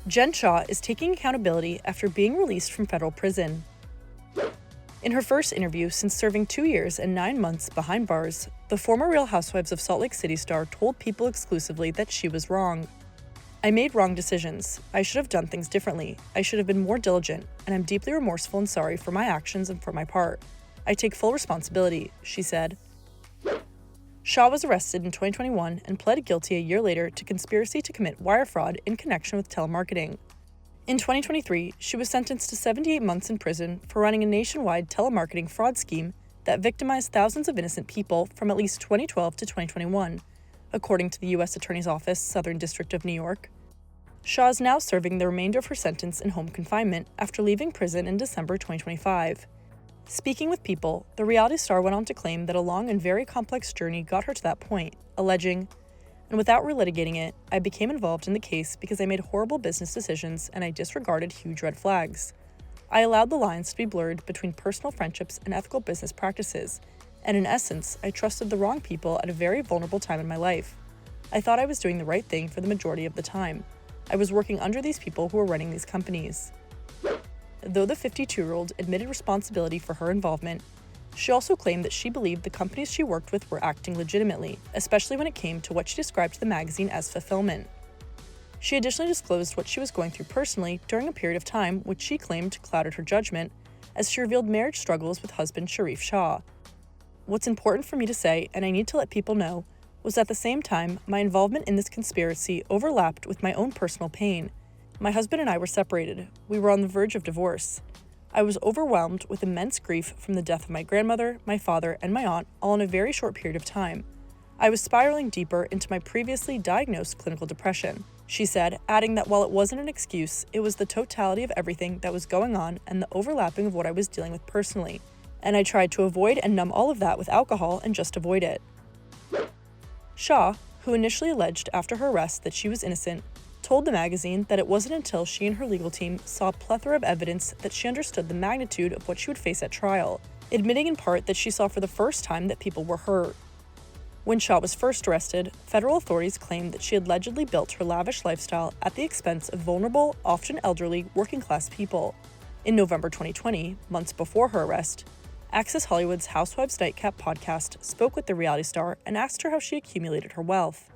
Jen Shah is taking accountability after being released from federal prison. In her first interview since serving 2 years and 9 months behind bars, the former Real Housewives of Salt Lake City star told People exclusively that she was wrong. "I made wrong decisions. I should have done things differently. I should have been more diligent, and I'm deeply remorseful and sorry for my actions and for my part. I take full responsibility," she said. Shah was arrested in 2021 and pled guilty a year later to conspiracy to commit wire fraud in connection with telemarketing. In 2023, she was sentenced to 78 months in prison for running a nationwide telemarketing fraud scheme that victimized thousands of innocent people from at least 2012 to 2021, according to the U.S. Attorney's Office, Southern District of New York. Shah is now serving the remainder of her sentence in home confinement after leaving prison in December 2025. Speaking with People, the reality star went on to claim that a long and very complex journey got her to that point, alleging, "And without relitigating it, I became involved in the case because I made horrible business decisions and I disregarded huge red flags. I allowed the lines to be blurred between personal friendships and ethical business practices, and in essence, I trusted the wrong people at a very vulnerable time in my life. I thought I was doing the right thing for the majority of the time. I was working under these people who were running these companies." Though the 52-year-old admitted responsibility for her involvement, she also claimed that she believed the companies she worked with were acting legitimately, especially when it came to what she described to the magazine as fulfillment. She additionally disclosed what she was going through personally during a period of time which she claimed clouded her judgment, as she revealed marriage struggles with husband Sharrieff Shah. "What's important for me to say, and I need to let people know, was at the same time, my involvement in this conspiracy overlapped with my own personal pain. My husband and I were separated. We were on the verge of divorce. I was overwhelmed with immense grief from the death of my grandmother, my father, and my aunt, all in a very short period of time. I was spiraling deeper into my previously diagnosed clinical depression," she said, adding that while it wasn't an excuse, it was the totality of everything that was going on and the overlapping of what I was dealing with personally. "And I tried to avoid and numb all of that with alcohol and just avoid it." Shah, who initially alleged after her arrest that she was innocent, told the magazine that it wasn't until she and her legal team saw a plethora of evidence that she understood the magnitude of what she would face at trial, admitting in part that she saw for the first time that people were hurt. When Shah was first arrested, federal authorities claimed that she had allegedly built her lavish lifestyle at the expense of vulnerable, often elderly, working-class people. In November 2020, months before her arrest, Access Hollywood's Housewives Nightcap podcast spoke with the reality star and asked her how she accumulated her wealth.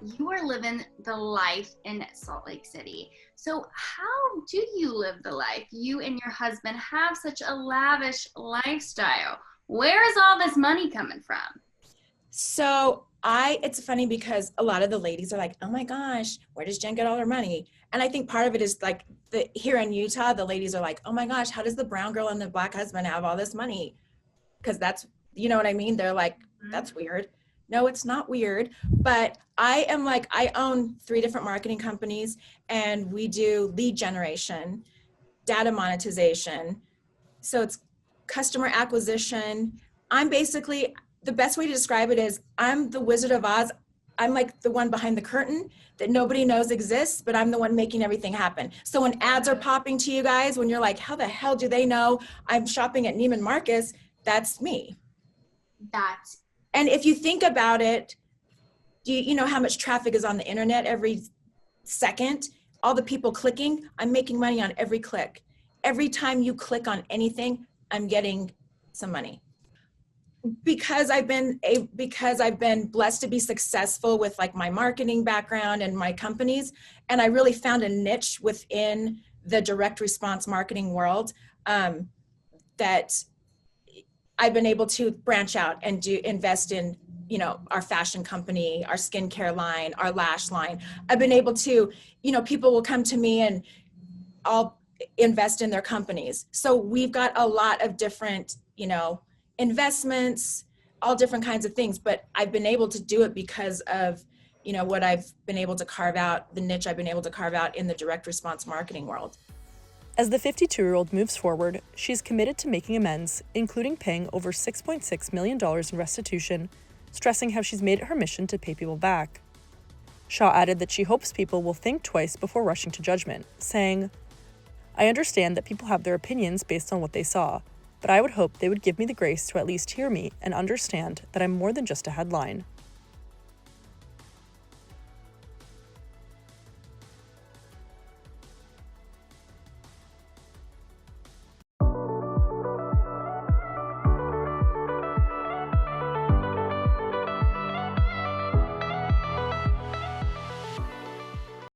You are living the life in Salt Lake City. So how do you live the life? You and your husband have such a lavish lifestyle. Where is all this money coming from? So it's funny because a lot of the ladies are like, "Oh my gosh, where does Jen get all her money?" And I think part of it is like here in Utah, the ladies are like, "Oh my gosh, how does the brown girl and the black husband have all this money?" Because that's, you know what I mean? They're like, "That's weird." No, it's not weird, but I own 3 different marketing companies, and we do lead generation, data monetization. So it's customer acquisition. I'm basically, the best way to describe it is I'm the Wizard of Oz. I'm like the one behind the curtain that nobody knows exists, but I'm the one making everything happen. So when ads are popping to you guys, when you're like, how the hell do they know I'm shopping at Neiman Marcus? That's me. And if you think about it, do you know how much traffic is on the internet every second? All the people clicking, I'm making money on every click. Every time you click on anything, I'm getting some money. Because I've been blessed to be successful with like my marketing background and my companies, and I really found a niche within the direct response marketing world that I've been able to branch out and invest in, our fashion company, our skincare line, our lash line. I've been able to, people will come to me and I'll invest in their companies. So we've got a lot of different, investments, all different kinds of things, but I've been able to do it because of, what I've been able to carve out, the niche I've been able to carve out in the direct response marketing world. As the 52-year-old moves forward, she's committed to making amends, including paying over $6.6 million in restitution, stressing how she's made it her mission to pay people back. Shah added that she hopes people will think twice before rushing to judgment, saying, "I understand that people have their opinions based on what they saw, but I would hope they would give me the grace to at least hear me and understand that I'm more than just a headline."